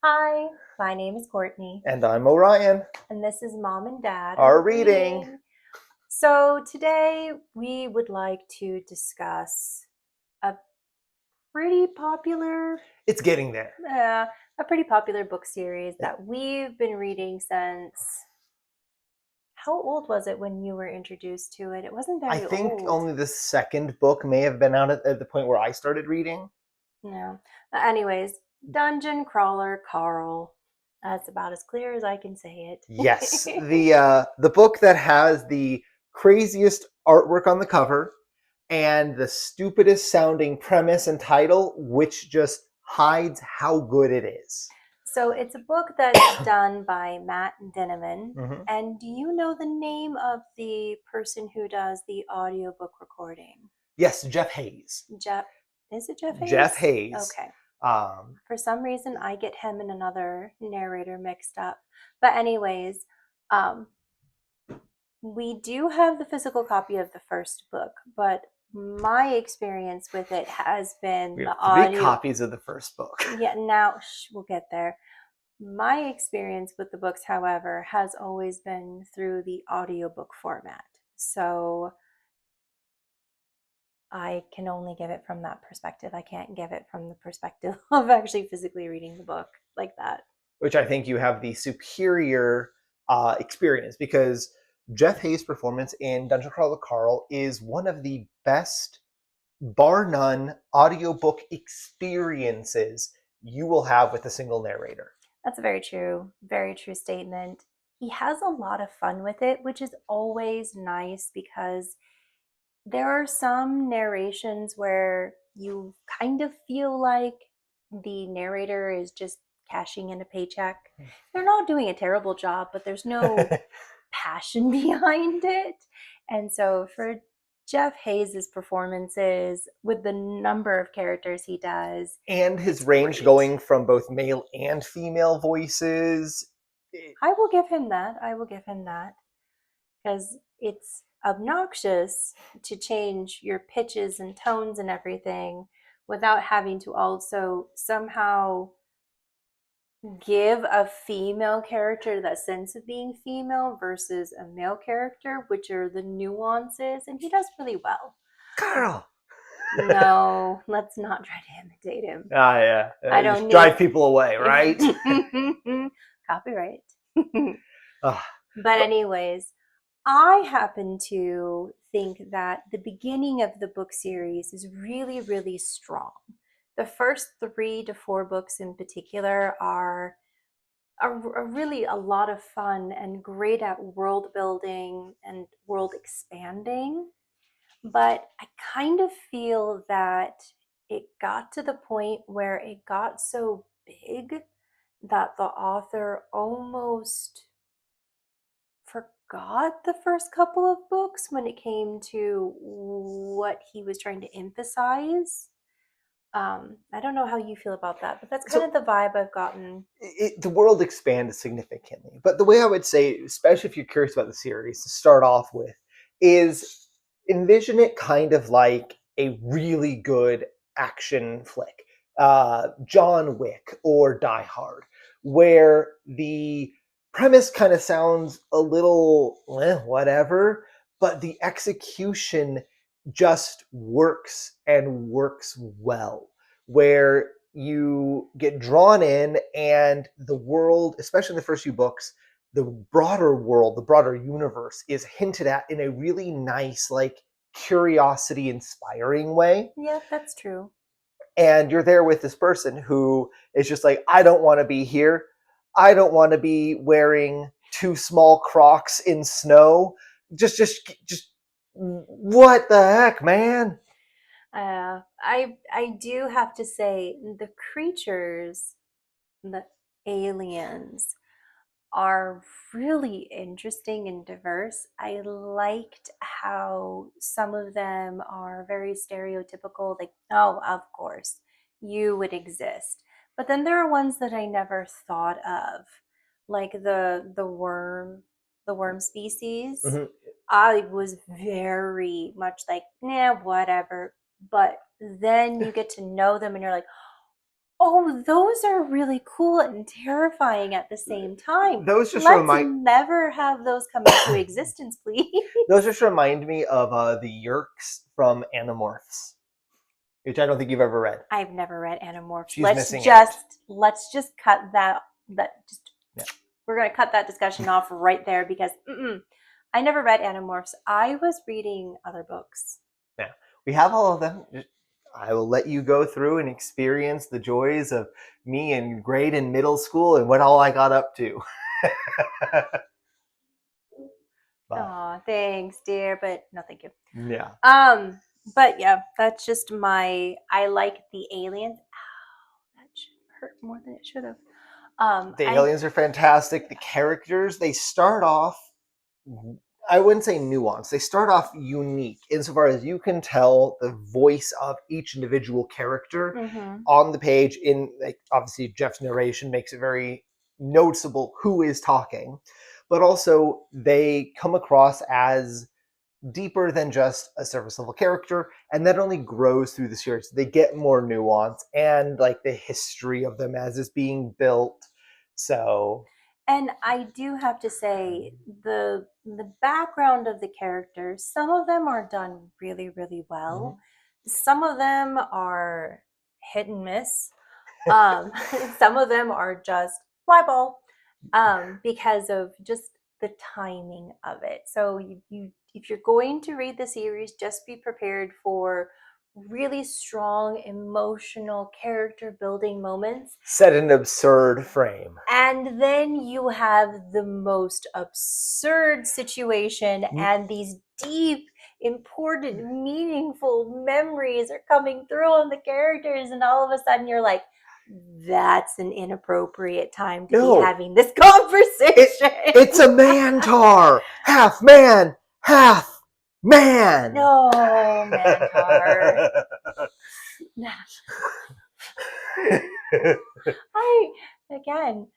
Hi, my name is Courtney, And I'm Orion. and this is Mom and Dad Our are reading. reading. So, today we would like to discuss a pretty popular It's getting there. uh, a pretty popular book series that we've been reading since. How old was it when you were introduced to it? It wasn't I very think old. only the second book may have been out at the point where I started reading. No. Anyways, Dungeon Crawler Carl. That's about as clear as I can say Yes, it. the book that has the craziest artwork on the cover and the stupidest sounding premise and title, which just hides how good it is. So it's a book that's done by Matt Dinniman. Mhm. And do you know the name of the person who does the audiobook recording? Yes, Jeff Hayes. Jeff, is it Jeff Jeff Hayes? Hayes. Okay. Um, For some reason, I get him and another narrator mixed up. But, anyways, um, we do have the physical copy of the first book, but my experience with it has been we have the three audio. copies of the first book. Yeah, now we'll get there. My experience with the books, however, has always been through the audiobook format. So I can only give it from that perspective. I can't give it from the perspective of actually physically reading the book like that. Which I think you have the superior experience because Jeff Hayes' performance in Dungeon Crawler Carl is one of the best, bar none, audiobook experiences you will have with a single narrator. That's a very true statement. He has a lot of fun with it, which is always nice because there are some narrations where you kind of feel like the narrator is just cashing in a paycheck. They're not doing a terrible job, but there's no passion behind it. And so for Jeff Hayes' performances with the number of characters he does, And his it's range great. going from both male and female voices. I will give him that. I will give him that. Because it's obnoxious to change your pitches and tones and everything without having to also somehow give a female character that sense of being female versus a male character, which are the nuances, and he does really well. Carl! No, let's not try to imitate him. Ah, yeah. I Just don't drive need people away, right? copyright. Ah, But anyways, I happen to think that the beginning of the book series is really, really strong. The first 3 to 4 books in particular are really a lot of fun and great at world building and world expanding. But I kind of feel that it got to the point where it got so big that the author almost forgot the first couple of books when it came to what he was trying to emphasize. I don't know how you feel about that, but that's kind so of the vibe I've gotten. the world expands significantly. But the way I would say, especially if you're curious about the series, to start off with, is envision it kind of like a really good action flick, John Wick or Die Hard, where the premise kind of sounds a little whatever, but the execution just works and works well. Where you get drawn in and the world, especially in the first few books, the broader world, the broader universe is hinted at in a really nice, like, curiosity inspiring way. Yeah, that's true. And you're there with this person who is just like, I don't want to be here. I don't want to be wearing 2 small Crocs in snow. Just what the heck, man? I do have to say the creatures, the aliens, are really interesting and diverse. I liked how some of them are very stereotypical, like, oh, of course, you would exist. But then there are ones that I never thought of, like the worm species. Mhm. I was very much like, nah, whatever. But then you get to know them and you're like, Oh, those are really cool and terrifying at the same time. Those just Let's remind never have those come into existence, please. those just remind me of the Yerks from Animorphs, which I don't think you've ever read. I've never read Animorphs. She's missing out. Let's just cut that just Yeah. we're gonna cut that discussion off right there because I never read Animorphs. I was reading other books. Yeah, we have all of them. I will let you go through and experience the joys of me in grade and middle school and what all I got up to. Oh, thanks, dear, but no, thank you. Yeah. But yeah, that's just my. I like the aliens. Ow, that should hurt more than it should have. The I aliens are fantastic. The characters, they start off, I wouldn't say nuanced. They start off unique insofar as you can tell the voice of each individual character on the page. In like, obviously, Jeff's narration makes it very noticeable who is talking, but also they come across as deeper than just a surface level character, and that only grows through the series. They get more nuance and like the history of them as it's being built. So and I do have to say the background of the characters. Some of them are done really really well. Some of them are hit and miss. Um, some of them are just fly ball because of just the timing of it. So if you're going to read the series, just be prepared for really strong emotional character building moments. set an absurd frame. And then you have the most absurd situation, and these deep, important, meaningful memories are coming through on the characters, and all of a sudden you're like, that's an inappropriate time to be having this conversation. It's a mantar, half man, half man. No, mantar. Again,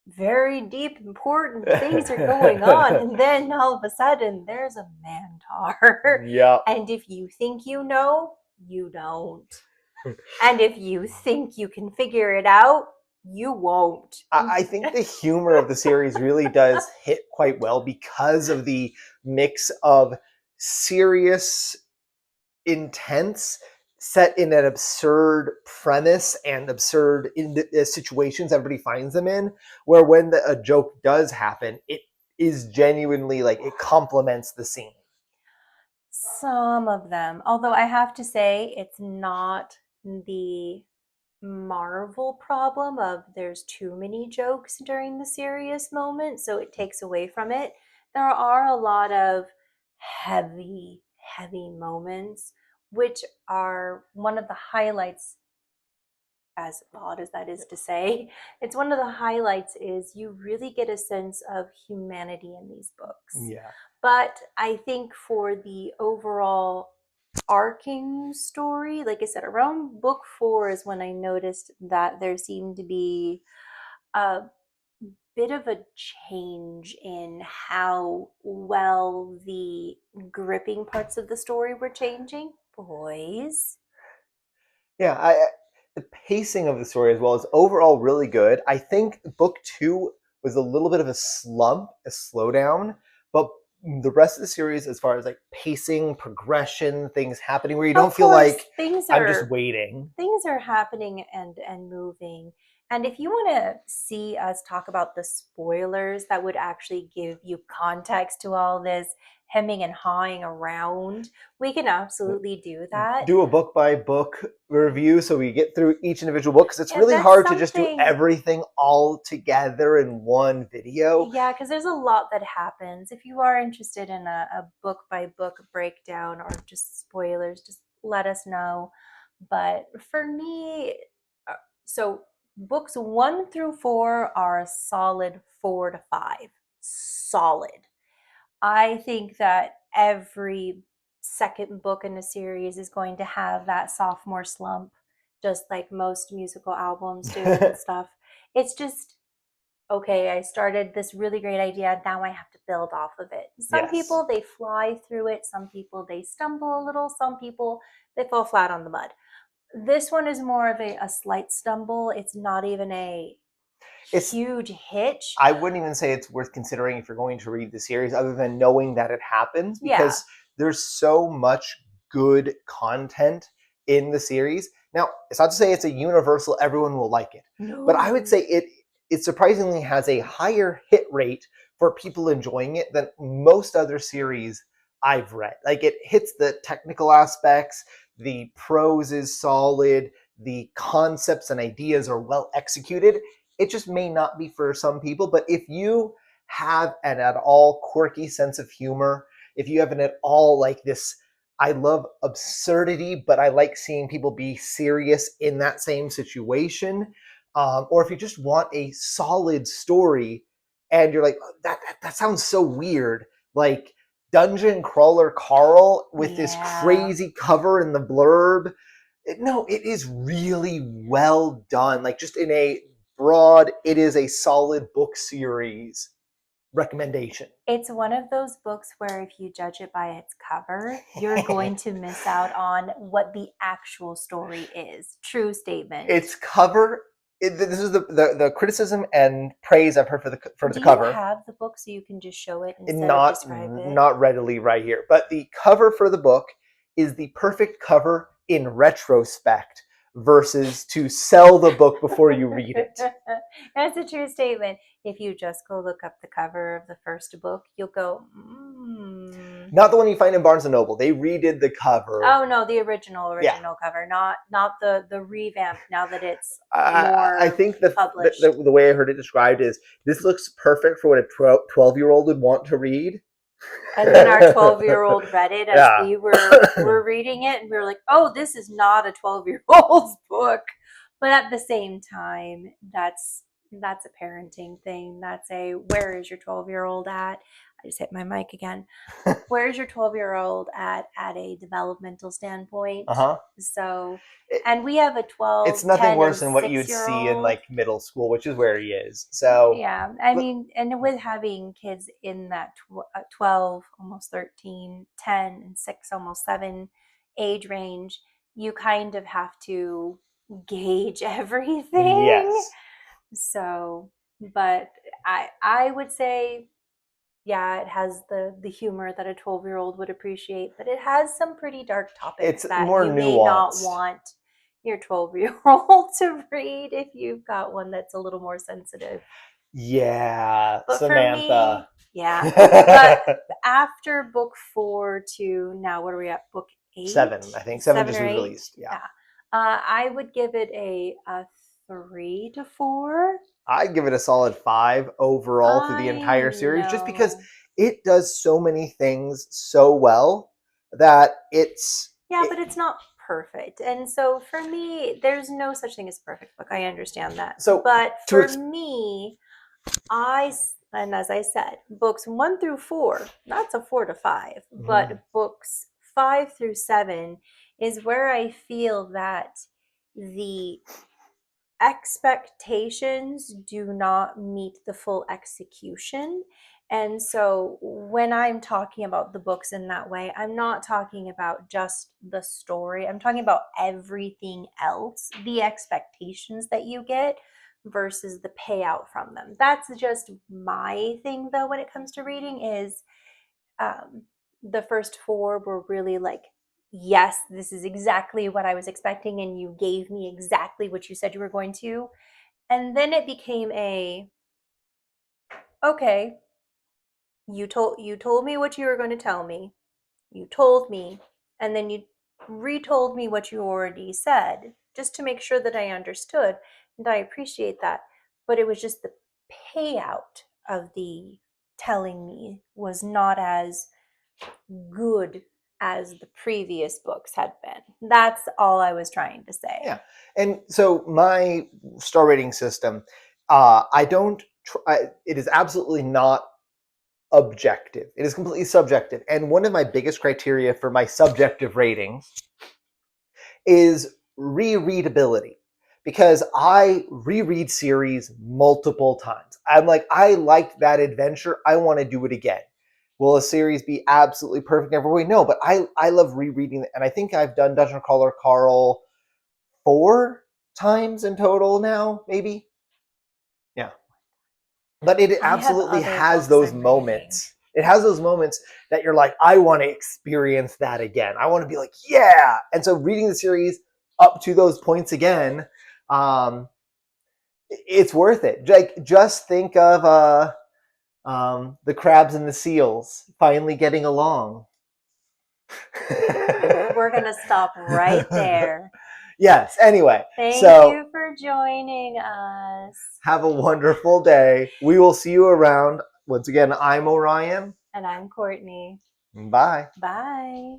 very deep, important things are going on, and then all of a sudden there's a mantar. Yeah. And if you think you know, you don't. And if you think you can figure it out, you won't. I think the humor of the series really does hit quite well because of the mix of serious, intense, set in an absurd premise and absurd situations everybody finds them in, where when a joke does happen, it is genuinely like it complements the scene. Some of them, although I have to say, it's not the Marvel problem of there's too many jokes during the serious moment, so it takes away from it. There are a lot of heavy, heavy moments, which are one of the highlights, as odd as that is to say. It's one of the highlights is you really get a sense of humanity in these books. Yeah. But I think for the overall arcing story, like I said, around book 4 is when I noticed that there seemed to be a bit of a change in how well the gripping parts of the story were changing. Boys. Yeah, the pacing of the story as well is overall really good. I think book 2 was a little bit of a slump, a slowdown, but the rest of the series, as far as like pacing, progression, things happening, where you don't feel like I'm just waiting. Things are happening and moving. And if you want to see us talk about the spoilers that would actually give you context to all this hemming and hawing around, we can absolutely do that. Do a book by book review so we get through each individual book, because it's really hard to just do everything all together in one video. Yeah, because there's a lot that happens. If you are interested in a book by book breakdown or just spoilers, just let us know. But for me, so books 1 through 4 are a solid 4 to 5. Solid. I think that every second book in a series is going to have that sophomore slump, just like most musical albums do and stuff. It's just, okay, I started this really great idea. Now I have to build off of it. Some people, they fly through it. Some people, they stumble a little. Some people, they fall flat on the mud. This one is more of a slight stumble. It's not even a It's huge hitch. I wouldn't even say it's worth considering if you're going to read the series, other than knowing that it happens, Yeah. because there's so much good content in the series. Now, it's not to say it's a universal, everyone will like it, but I would No. say it surprisingly has a higher hit rate for people enjoying it than most other series I've read. Like, it hits the technical aspects, the prose is solid, the concepts and ideas are well executed. It just may not be for some people, but if you have an at all quirky sense of humor, if you have an at all like this, I love absurdity, but I like seeing people be serious in that same situation, or if you just want a solid story and you're like, "Oh, that sounds so weird," like Dungeon Crawler Carl with this Yeah. crazy cover in the blurb. No, it is really well done. Like, just in a broad, it is a solid book series recommendation. It's one of those books where if you judge it by its cover, you're going to miss out on what the actual story is. True statement. Its cover, this is the criticism and praise I've heard for the Do you cover. have the book so you can just show it instead of Not describe it? not readily right here, but the cover for the book is the perfect cover in retrospect versus to sell the book before you read it. That's a true statement. If you just go look up the cover of the first book, you'll go, Not the one you find in Barnes and Noble. They redid the cover. Oh no, the original Yeah. cover, not the revamp. Now that it's I more think published. the way I heard it described is this looks perfect for what a 12-year-old would want to read. And then our 12-year-old read it as Yeah. we were reading it, and we were like, "Oh, this is not a 12-year-old's book." But at the same time, that's a parenting thing. That's a where is your 12-year-old at? I just hit my mic again. Where's your 12-year-old at a developmental standpoint? Uh-huh. So, It, and we have a it's 12, nothing 10, worse and than what you would 6 year see in old. like middle school, which is where he is. So, Yeah, I but mean, and with having kids in that 12, almost 13, 10, and 6, almost 7 age range, you kind of have to gauge everything. yes. So, but I would say, yeah, it has the humor that a 12-year-old would appreciate, but it has some pretty dark topics It's that more you may not nuanced. want your 12-year-old to read if you've got one that's a little more sensitive. Yeah, But for Samantha. me, yeah. But after book 4 to now, what are we at? Book 8? 7, I think. 7 7 just or was 8? released. Yeah. Yeah. I would give it a 3 to 4. I'd give it a solid 5 overall through the I entire series, just because know. it does so many things so well that Yeah, but it's not perfect. And so for me, there's no such thing as a perfect book. I understand that. so But to for me, and as I said, books 1 through 4, that's a 4 to 5. Mhm. But books 5 through 7 is where I feel that the expectations do not meet the full execution. And so when I'm talking about the books in that way, I'm not talking about just the story. I'm talking about everything else, the expectations that you get versus the payout from them. That's just my thing though when it comes to reading is um, the first 4 were really like, yes, this is exactly what I was expecting, and you gave me exactly what you said you were going to. And then it became okay, you told me what you were going to tell me. You told me, and then you retold me what you already said, just to make sure that I understood. And I appreciate that. But it was just the payout of the telling me was not as good as the previous books had been. That's all I was trying to Yeah, say. and so my star rating system, I don't. It is absolutely not objective. It is completely subjective. And one of my biggest criteria for my subjective ratings is rereadability, because I reread series multiple times. I'm like, I liked that adventure. I want to do it again. Will a series be absolutely perfect every way? No, but I love rereading it. And I think I've done Dungeon Crawler Carl 4 times in total now, maybe. Yeah. But it I have absolutely other has books those I'm reading. moments. It has those moments that you're like, I want to experience that again. I want to be like, yeah. And so reading the series up to those points again, it's worth it. Like, just think of the crabs and the seals finally getting along. We're going to stop right there. Yes. Anyway, Thank so you for joining us. have a wonderful day. We will see you around. Once again, I'm Orion. And I'm Courtney. Bye. Bye.